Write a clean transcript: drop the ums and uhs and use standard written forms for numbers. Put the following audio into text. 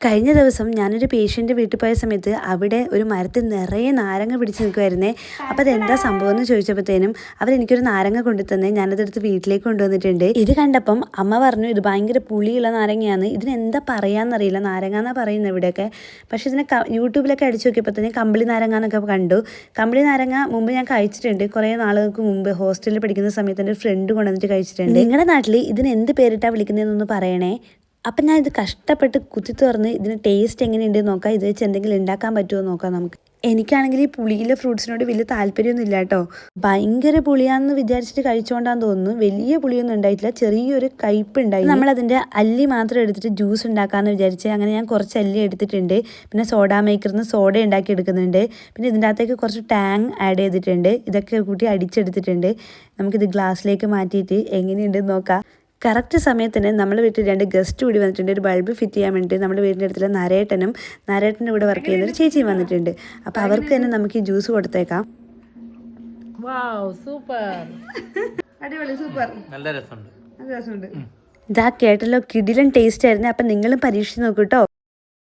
കഴിഞ്ഞ ദിവസം ഞാനൊരു പേഷ്യൻ്റെ വീട്ടിൽ പോയ സമയത്ത് അവിടെ ഒരു മരത്തിൽ നിറയെ നാരങ്ങ പിടിച്ച് നിൽക്കുമായിരുന്നേ. അപ്പോൾ അതെന്താ സംഭവം എന്ന് ചോദിച്ചപ്പോഴത്തേനും അവരെനിക്കൊരു നാരങ്ങ കൊണ്ടുതന്നേ. ഞാനതെടുത്ത് വീട്ടിലേക്ക് കൊണ്ടുവന്നിട്ടുണ്ട്. ഇത് കണ്ടപ്പം അമ്മ പറഞ്ഞു ഇത് ഭയങ്കര പുളിയുള്ള നാരങ്ങയാണ്, ഇതിനെന്താ പറയാമെന്നറിയില്ല, നാരങ്ങ എന്നാണ് പറയുന്നത് ഇവിടെയൊക്കെ. പക്ഷേ ഇതിനെ യൂട്യൂബിലൊക്കെ അടിച്ചു നോക്കിയപ്പോൾ തന്നെ കമ്പിളി നാരങ്ങ എന്നൊക്കെ കണ്ടു. കമ്പിളി നാരങ്ങ മുമ്പ് ഞാൻ കഴിച്ചിട്ടുണ്ട്, കുറേ നാളുകൾക്ക് മുമ്പ് ഹോസ്റ്റലിൽ പഠിക്കുന്ന സമയത്ത് എൻ്റെ ഫ്രണ്ട് കൊണ്ടുവന്നിട്ട് കഴിച്ചിട്ടുണ്ട്. നിങ്ങളുടെ നാട്ടിൽ ഇതിന് എന്ത് പേരിട്ടാണ് വിളിക്കുന്നതെന്നൊന്ന് പറയണേ. അപ്പം ഞാൻ ഇത് കഷ്ടപ്പെട്ട് കുത്തി തുറന്ന് ഇതിന് ടേസ്റ്റ് എങ്ങനെയുണ്ടെന്ന് നോക്കാം, ഇത് വെച്ച് എന്തെങ്കിലും ഉണ്ടാക്കാൻ പറ്റുമോ നോക്കാം നമുക്ക്. എനിക്കാണെങ്കിൽ ഈ പുളിയിലെ ഫ്രൂട്ട്സിനോട് വലിയ താല്പര്യമൊന്നും ഇല്ല കേട്ടോ. ഭയങ്കര പുളിയാണെന്ന് വിചാരിച്ചിട്ട് കഴിച്ചുകൊണ്ടാന്ന് തോന്നുന്നു. വലിയ പുളിയൊന്നും ഉണ്ടായിട്ടില്ല, ചെറിയൊരു കയ്പ്പ് ഉണ്ടായി. നമ്മളതിൻ്റെ അല്ലി മാത്രം എടുത്തിട്ട് ജ്യൂസ് ഉണ്ടാക്കാമെന്ന് വിചാരിച്ച് അങ്ങനെ ഞാൻ കുറച്ച് അല്ലി എടുത്തിട്ടുണ്ട്. പിന്നെ സോഡാ മേക്കറിന്ന് സോഡ ഉണ്ടാക്കി എടുക്കുന്നുണ്ട്. പിന്നെ ഇതിൻ്റെ അകത്തേക്ക് കുറച്ച് ടാങ് ആഡ് ചെയ്തിട്ടുണ്ട്. ഇതൊക്കെ കൂട്ടി അടിച്ചെടുത്തിട്ടുണ്ട്. നമുക്കിത് ഗ്ലാസ്സിലേക്ക് മാറ്റിയിട്ട് എങ്ങനെയുണ്ടെന്ന് നോക്കാം. കറക്റ്റ് സമയത്തിന് നമ്മുടെ വീട്ടിൽ 2 ഗസ്റ്റ് കൂടി വന്നിട്ടുണ്ട്. ഒരു ബൾബ് ഫിറ്റ് ചെയ്യാൻ വേണ്ടി നമ്മുടെ വീടിൻ്റെ അടുത്തുള്ള നരേട്ടൻ്റെ കൂടെ വർക്ക് ചെയ്യുന്നൊരു ചേച്ചിയും വന്നിട്ടുണ്ട്. അപ്പോൾ അവർക്ക് തന്നെ നമുക്ക് ഈ ജ്യൂസ് കൊടുത്തേക്കാം. അടിപൊളി, സൂപ്പർ, നല്ല രസമുണ്ട്. ഇതാ കേട്ടല്ലോ, കിടിലൻ ടേസ്റ്റ് ആയിരുന്നു. അപ്പം നിങ്ങളും പരീക്ഷിച്ച് നോക്കൂ കേട്ടോ.